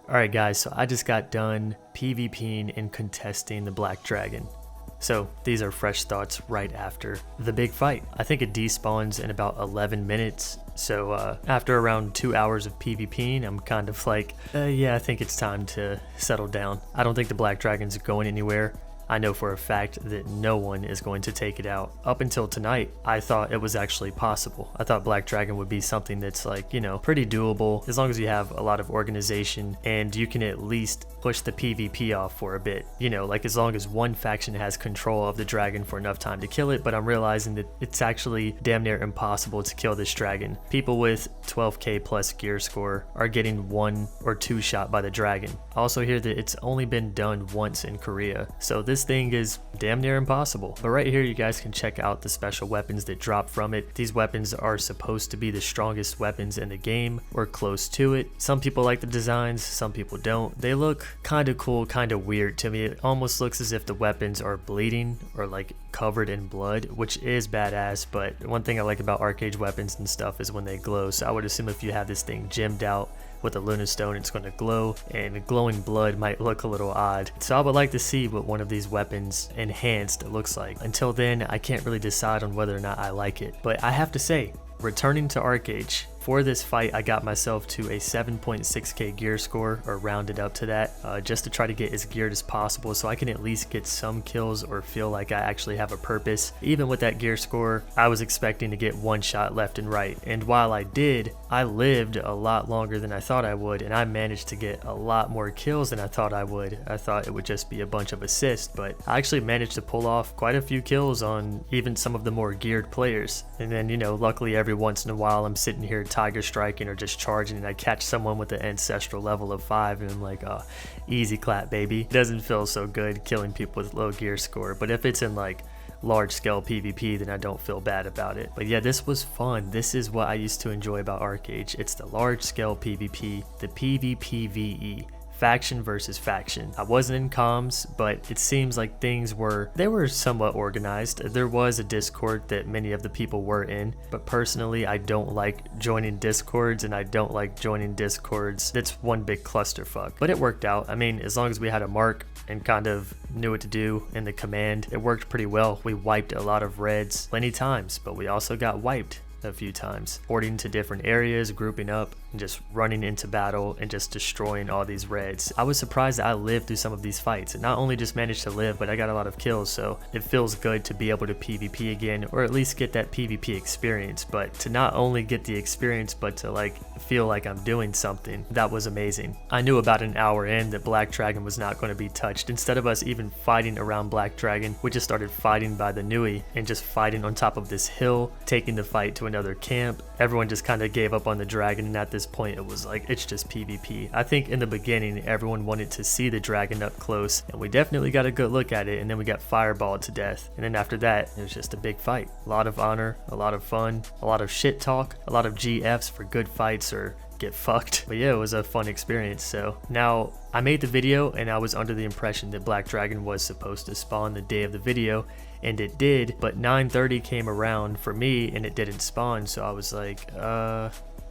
Alright guys, so I just got done PvPing and contesting the Black Dragon. So these are fresh thoughts right after the big fight. I think it despawns in about 11 minutes. So after around 2 hours of PvPing, I'm kind of like, yeah, I think it's time to settle down. I don't think the Black Dragon's going anywhere. I know for a fact that no one is going to take it out. Up until tonight, I thought it was actually possible. I thought Black Dragon would be something that's like, you know, pretty doable as long as you have a lot of organization and you can at least push the PvP off for a bit. You know, like as long as one faction has control of the dragon for enough time to kill it, but I'm realizing that it's actually damn near impossible to kill this dragon. People with 12k plus gear score are getting 1 or 2 shot by the dragon. I also hear that it's only been done once in Korea, so this thing is damn near impossible. But right here you guys can check out the special weapons that drop from it. These weapons are supposed to be the strongest weapons in the game or close to it. Some people like the designs, some people don't. They look kind of cool, kind of weird to me. It almost looks as if the weapons are bleeding or like covered in blood, which is badass. But one thing I like about ArcheAge weapons and stuff is when they glow. So I would assume if you have this thing gemmed out with a Luna Stone, it's going to glow, and glowing blood might look a little odd. So I would like to see what one of these weapons enhanced looks like. Until then, I can't really decide on whether or not I like it. But I have to say, returning to ArcheAge, for this fight, I got myself to a 7.6k gear score, or rounded up to that, just to try to get as geared as possible so I can at least get some kills or feel like I actually have a purpose. Even with that gear score, I was expecting to get 1 shot left and right, and while I did, I lived a lot longer than I thought I would, and I managed to get a lot more kills than I thought I would. I thought it would just be a bunch of assists, but I actually managed to pull off quite a few kills on even some of the more geared players. And then, you know, luckily every once in a while I'm sitting here tiger striking or just charging and I catch someone with an ancestral level of 5 and I'm like, oh, easy clap, baby. It doesn't feel so good killing people with low gear score, but if it's in like large scale PvP, then I don't feel bad about it. But yeah, this was fun. This is what I used to enjoy about ArcheAge. It's the large scale PvP, the PvPvE. Faction versus faction. I wasn't in comms, but it seems like things were somewhat organized. There was a Discord that many of the people were in, but personally I don't like joining Discords, and I don't like joining Discords that's one big clusterfuck. But it worked out. I mean, as long as we had a mark and kind of knew what to do in the command, it worked pretty well. We wiped a lot of reds plenty times, but we also got wiped a few times, porting to different areas, grouping up, and just running into battle and just destroying all these reds. I was surprised that I lived through some of these fights, and not only just managed to live, but I got a lot of kills, so it feels good to be able to PvP again, or at least get that PvP experience. But to not only get the experience, but to like feel like I'm doing something, that was amazing. I knew about an hour in that Black Dragon was not going to be touched. Instead of us even fighting around Black Dragon, we just started fighting by the Nui and just fighting on top of this hill, taking the fight to another camp. Everyone just kind of gave up on the dragon, and at this point it was like, it's just PvP. I think in the beginning everyone wanted to see the dragon up close, and we definitely got a good look at it, and then we got fireballed to death. And then after that, it was just a big fight. A lot of honor, a lot of fun, a lot of shit talk, a lot of GFs for good fights or get fucked. But yeah, it was a fun experience. So now I made the video and I was under the impression that Black Dragon was supposed to spawn the day of the video, and it did, but 9:30 came around for me and it didn't spawn. So I was like,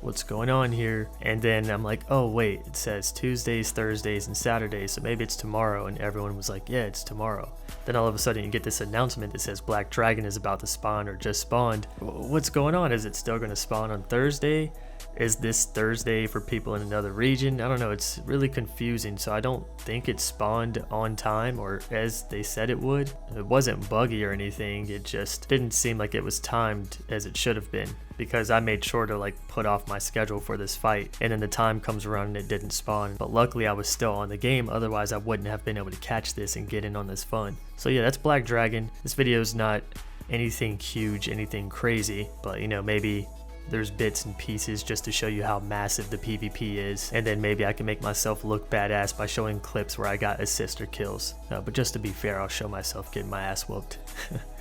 what's going on here? And then I'm like, oh wait, it says Tuesdays, Thursdays, and Saturdays, so maybe it's tomorrow. And everyone was like, yeah, it's tomorrow. Then all of a sudden you get this announcement that says Black Dragon is about to spawn or just spawned. What's going on? Is it still going to spawn on Thursday? Is this Thursday for people in another region? I don't know, it's really confusing. So I don't think it spawned on time or as they said it would. It wasn't buggy or anything, it just didn't seem like it was timed as it should have been, because I made sure to like put off my schedule for this fight, and then the time comes around and it didn't spawn. But luckily I was still on the game, otherwise I wouldn't have been able to catch this and get in on this fun. So yeah, that's Black Dragon. This video is not anything huge, anything crazy, but you know, maybe there's bits and pieces just to show you how massive the PvP is, and then maybe I can make myself look badass by showing clips where I got assist or kills. But just to be fair, I'll show myself getting my ass whooped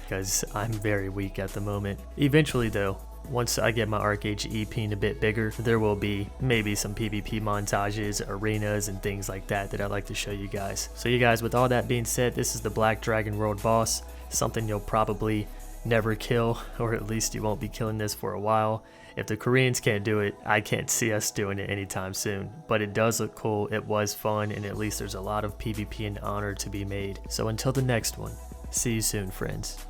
because I'm very weak at the moment. Eventually though, once I get my ArcheAge EP'ing a bit bigger, there will be maybe some PvP montages, arenas, and things like that I'd like to show you guys. So you guys, with all that being said, this is the Black Dragon World Boss, something you'll probably never kill, or at least you won't be killing this for a while. if the Koreans can't do it, I can't see us doing it anytime soon. But it does look cool, it was fun, and at least there's a lot of PvP and honor to be made. So until the next one, see you soon, friends.